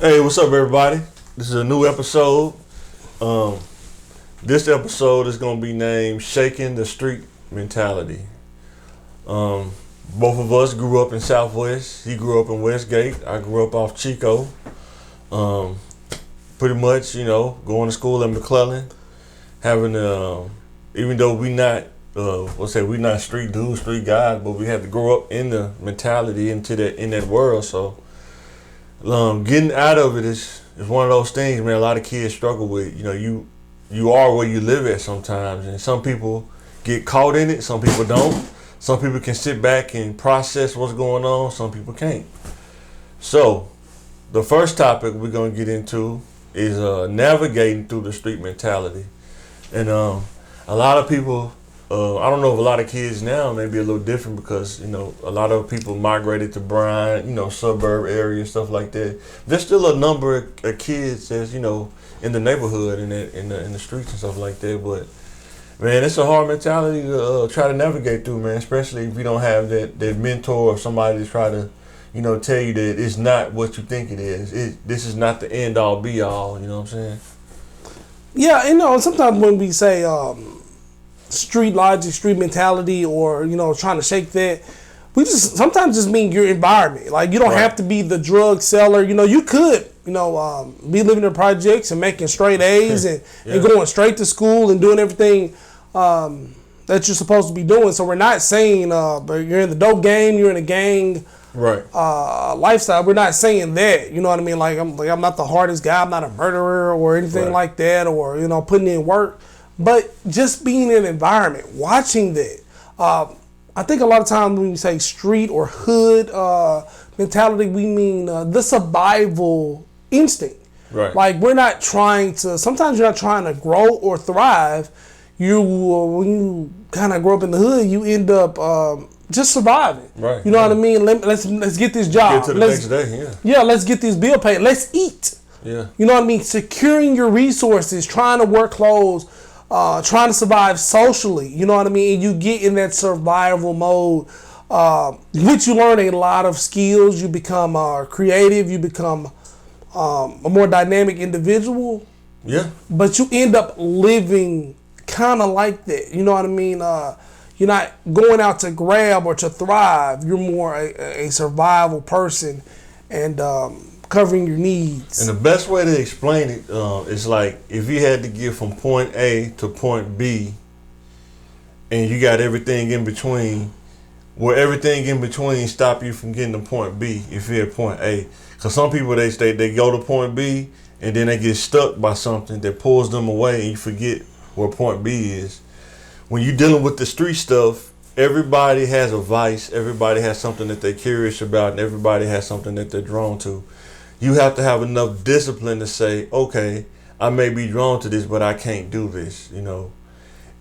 Hey, what's up, everybody? This is a new episode. This episode is going to be named Shaking the Street Mentality. Both of us grew up in Southwest. He grew up in Westgate. I grew up off Chico. Pretty much, going to school at McClellan. Having, even though we not, we not street dudes, street guys, but we had to grow up in the mentality in that world. So, getting out of it is one of those things, man. A lot of kids struggle with. You are where you live at sometimes, and some people get caught in it. Some people don't. Some people can sit back and process what's going on. Some people can't. So, the first topic we're gonna get into is navigating through the street mentality, and a lot of people. I don't know if a lot of kids now may be a little different because, a lot of people migrated to Bryan, suburb area, stuff like that. There's still a number of kids that's, in the neighborhood and in the streets and stuff like that. But, man, it's a hard mentality to try to navigate through, man, especially if you don't have that mentor or somebody to try to, tell you that it's not what you think it is. This is not the end all be all, you know what I'm saying? Yeah, sometimes when we say street logic, street mentality, or trying to shake that, we sometimes just mean your environment. Like, you don't have to be the drug seller. You could be living in projects and making straight A's and going straight to school and doing everything that you're supposed to be doing. So we're not saying but you're in the dope game, you're in a gang lifestyle. We're not saying that. You know what I mean? Like I'm not the hardest guy, I'm not a murderer or anything like that, or putting in work. But just being in an environment, watching that. I think a lot of times when we say street or hood mentality, we mean the survival instinct. Right. Like, we're not trying to, sometimes you're not trying to grow or thrive. When you kind of grow up in the hood, you end up just surviving. Right. You know what I mean? Let's get this job. Get to the next day, Yeah, let's get this bill paid. Let's eat. Yeah. You know what I mean? Securing your resources, trying to work clothes, trying to survive socially, you know what I mean? And you get in that survival mode, which you learn a lot of skills. You become creative. You become a more dynamic individual. Yeah. But you end up living kind of like that. You know what I mean? You're not going out to grab or to thrive. You're more a survival person and covering your needs. And the best way to explain it is like if you had to get from point A to point B and you got everything in between, will everything in between stop you from getting to point B if you're at point A? Because some people, they go to point B and then they get stuck by something that pulls them away and you forget where point B is. When you're dealing with the street stuff, everybody has a vice, everybody has something that they're curious about, and everybody has something that they're drawn to. You have to have enough discipline to say, okay, I may be drawn to this, but I can't do this,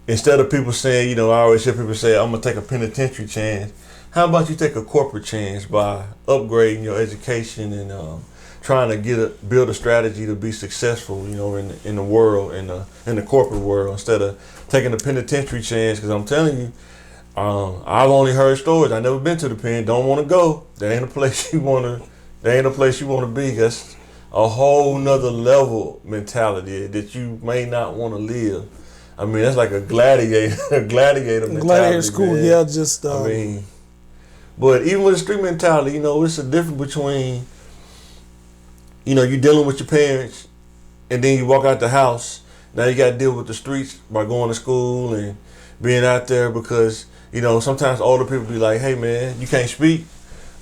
Instead of people saying, I always hear people say, I'm going to take a penitentiary chance. How about you take a corporate chance by upgrading your education and trying to build a strategy to be successful, in the world, in the corporate world, instead of taking a penitentiary chance? Because I'm telling you, I've only heard stories. I've never been to the pen. Don't want to go. That ain't a place you want to be. That's a whole nother level mentality that you may not want to live. I mean, that's like a gladiator mentality. Gladiator school, man. Yeah, but even with the street mentality, it's a difference between, you're dealing with your parents and then you walk out the house. Now you got to deal with the streets by going to school and being out there because, sometimes older people be like, hey, man, you can't speak.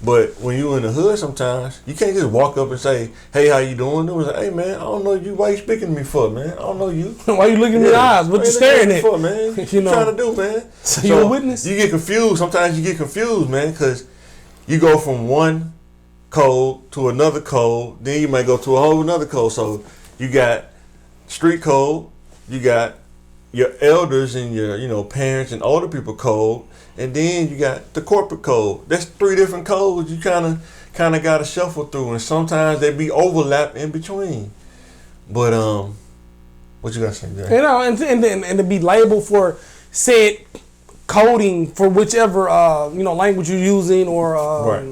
But when you in the hood, sometimes you can't just walk up and say, "Hey, how you doing?" It was like, "Hey, man, I don't know you. Why you speaking to me for, man? I don't know you. Why you looking in the eyes? What you staring at for, man? What you trying to do, man?" So you a witness? You get confused. Sometimes you get confused, man, because you go from one code to another code, then you might go to a whole another code. So you got street code, you got your elders and your parents and older people code. And then you got the corporate code. That's 3 different codes you kind of got to shuffle through, and sometimes they be overlap in between. But what you got to say, Jay? And to be labeled for said coding for whichever language you're using or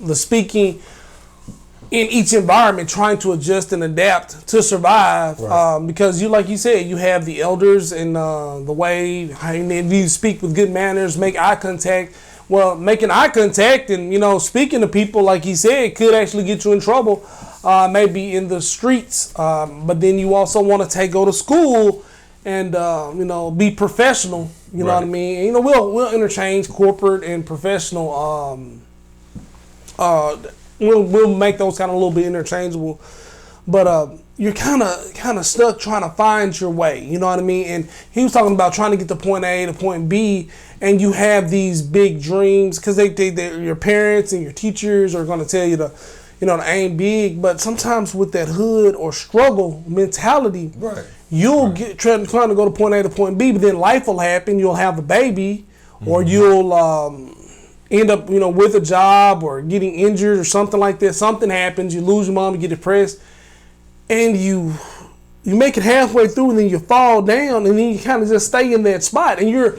the speaking. in each environment trying to adjust and adapt to survive. Right. Because like you said, you have the elders and the way how you speak with good manners, make eye contact. Well, making eye contact and, speaking to people, like he said, could actually get you in trouble, maybe in the streets. But then you also want to go to school and, be professional. You know what I mean? And, we'll interchange corporate and professional. We'll make those kind of a little bit interchangeable. But you're kind of stuck trying to find your way. You know what I mean? And he was talking about trying to get to point A to point B, and you have these big dreams because your parents and your teachers are going to tell you to aim big. But sometimes with that hood or struggle mentality, right, you'll get trying to go to point A to point B, but then life will happen. You'll have a baby, or you'll end up with a job or getting injured or something like that. Something happens. You lose your mom, you get depressed. And you make it halfway through, and then you fall down, and then you kind of just stay in that spot. And you're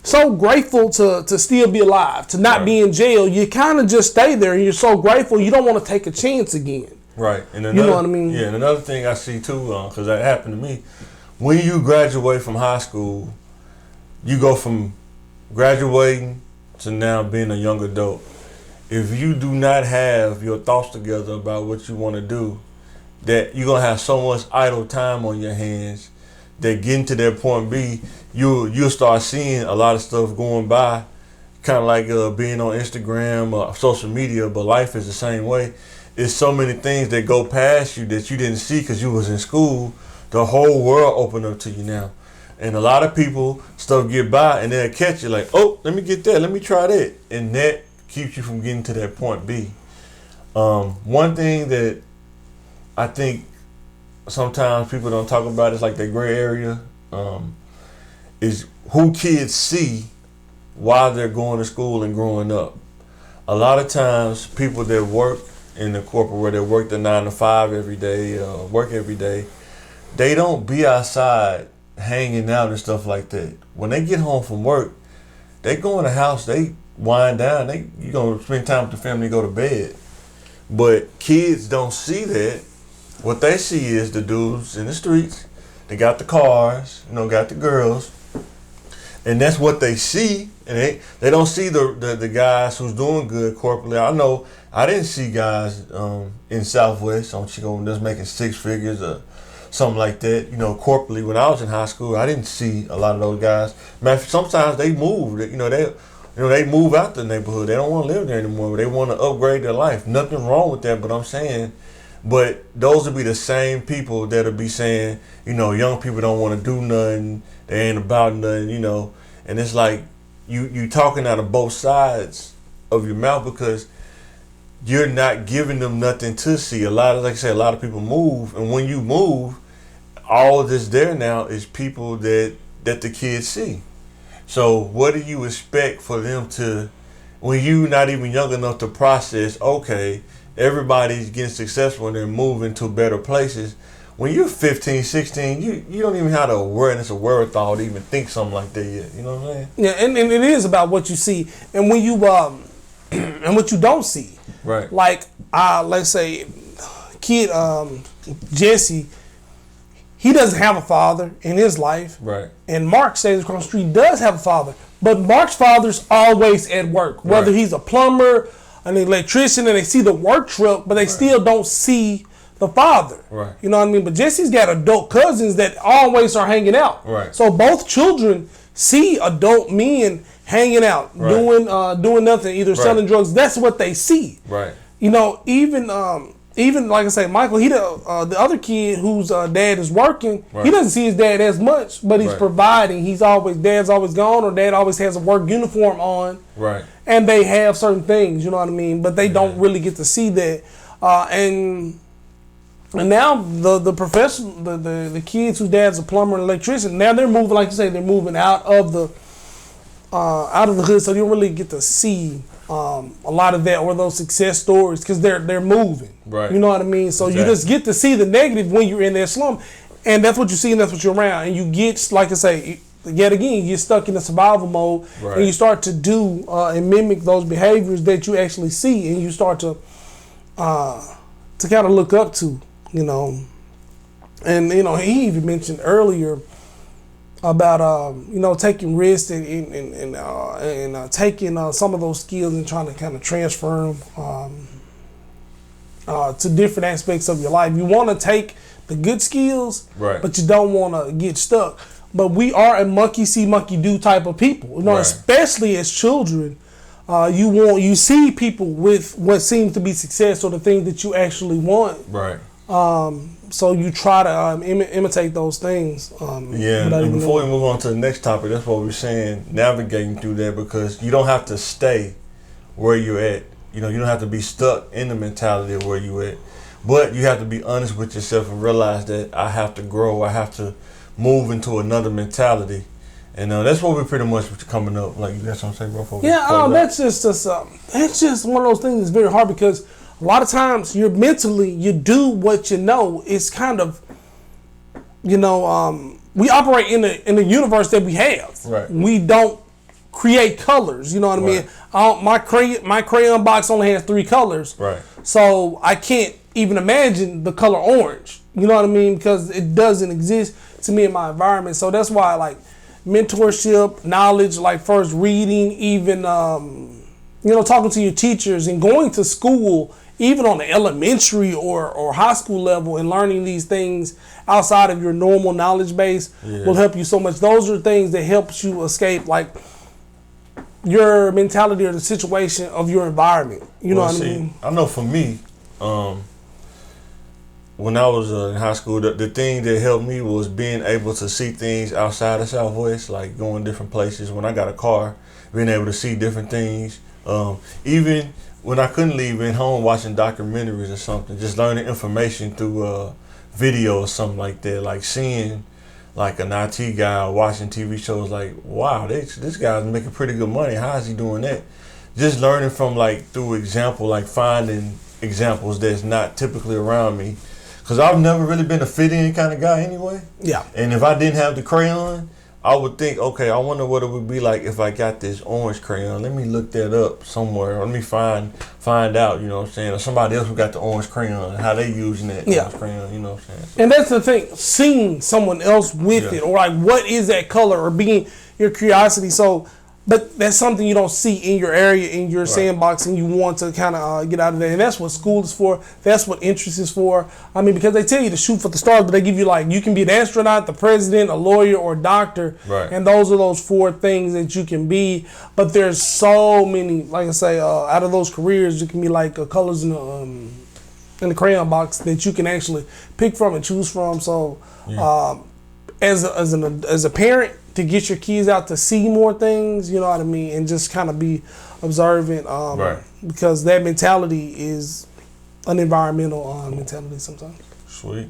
so grateful to still be alive, to not be in jail. You kind of just stay there, and you're so grateful you don't want to take a chance again. Right. And you know what I mean? Yeah, and another thing I see too, because that happened to me, when you graduate from high school, you go from graduating to now being a young adult. If you do not have your thoughts together about what you want to do, that you're gonna have so much idle time on your hands that getting to that point B, you'll start seeing a lot of stuff going by, kind of like being on Instagram or social media. But life is the same way. It's so many things that go past you that you didn't see because you was in school. The whole world opened up to you now, and a lot of people stuff get by and they'll catch you like, oh, let me get that, let me try that, and that keeps you from getting to that point B. One thing that I think sometimes people don't talk about is like the gray area, is who kids see while they're going to school and growing up. A lot of times people that work in the corporate where they work the 9 to 5 every day, work every day, they don't be outside hanging out and stuff like that. When they get home from work, they go in the house, they wind down, you gonna spend time with the family, go to bed. But kids don't see that. What they see is the dudes in the streets. They got the cars, got the girls, and that's what they see. And they don't see the guys who's doing good corporately. I know I didn't see guys in Southwest on Chico that's making 6 figures or something like that. Corporately when I was in high school, I didn't see a lot of those guys. Sometimes they move. They move out the neighborhood. They don't want to live there anymore. They want to upgrade their life. Nothing wrong with that, but I'm saying. But those will be the same people that'll be saying, young people don't want to do nothing, they ain't about nothing, and it's like you talking out of both sides of your mouth because you're not giving them nothing to see. Like I said, a lot of people move, and when you move, all that's there now is people that the kids see. So what do you expect for them to, when you not even young enough to process, okay, everybody's getting successful and they're moving to better places. When you're 15, 16, you don't even have the awareness or wherewithal to even think something like that yet. You know what I'm saying? Yeah, and it is about what you see and when you and what you don't see. Right. Like let's say kid Jesse, he doesn't have a father in his life. Right. And Mark stays across the street, does have a father. But Mark's father's always at work. Whether he's a plumber, an electrician, and they see the work truck, but they still don't see the father. Right. You know what I mean? But Jesse's got adult cousins that always are hanging out. Right. So both children see adult men hanging out, doing nothing, either selling drugs. That's what they see. Right. Even like I say, Michael, he the other kid whose dad is working, he doesn't see his dad as much, but he's providing. Dad's always gone, or dad always has a work uniform on. Right. And they have certain things, you know what I mean? But they don't really get to see that. And now the professional, the kids whose dad's a plumber and electrician, now they're moving, like you say, they're moving out of the hood, so you don't really get to see a lot of that or those success stories because they're moving. Right. You know what I mean? So you just get to see the negative when you're in that slum, and that's what you see and that's what you're around, and you get, like I say, yet again, you get stuck in the survival mode, and you start to do and mimic those behaviors that you actually see, and you start to to kind of look up to, you know. And you know, he even mentioned earlier about you know, taking risks and taking some of those skills and trying to kind of transfer them to different aspects of your life. You want to take the good skills, right, but you don't want to get stuck. But we are a monkey see, monkey do type of people, you know, right, especially as children. You see people with what seems to be success or the things that you actually want. right. So you try to imitate those things. Yeah, and before we move on to the next topic, that's what we're saying, navigating through that, because you don't have to stay where you're at. You know, you don't have to be stuck in the mentality of where you're at. But you have to be honest with yourself and realize that I have to grow. I have to move into another mentality. And that's what we're pretty much coming up. Like, you got something to say, bro? Yeah, that's just one of those things that's very hard, because a lot of times you're mentally, you do what you know. It's kind of, you know, we operate in a universe that we have. Right. We don't create colors. You know what I mean? My crayon box only has 3 colors. Right. So I can't even imagine the color orange. You know what I mean? Because it doesn't exist to me in my environment. So that's why, like, mentorship, knowledge, like first reading, even you know, talking to your teachers and going to school, even on the elementary or high school level, and learning these things outside of your normal knowledge base will help you so much. Those are things that helps you escape, like, your mentality or the situation of your environment. You know what I mean? I know for me, when I was in high school, the thing that helped me was being able to see things outside of Southwest, like going different places. When I got a car, being able to see different things. Even when I couldn't leave in home, watching documentaries or something, just learning information through video or something like that, like seeing like an IT guy watching TV shows, like, wow, this guy's making pretty good money. How is he doing that? Just learning from, like, through example, like finding examples that's not typically around me. Because I've never really been a fit-in kind of guy anyway. Yeah. And if I didn't have the crayon, I would think, okay, I wonder what it would be like if I got this orange crayon. Let me look that up somewhere. Let me find out, you know what I'm saying? Or somebody else who got the orange crayon, how they using that orange crayon, you know what I'm saying? And that's the thing, seeing someone else with it, or like, what is that color, or being your curiosity. So, but that's something you don't see in your area, in your sandbox, and you want to kind of get out of there. And that's what school is for. That's what interest is for. I mean, because they tell you to shoot for the stars, but they give you, like, you can be an astronaut, the president, a lawyer, or a doctor. Right. And those are those 4 things that you can be. But there's so many, like I say, out of those careers, you can be like colors in the crayon box that you can actually pick from and choose from. So, as a parent, to get your kids out to see more things, you know what I mean, and just kind of be observant, because that mentality is an environmental mentality sometimes. Sweet.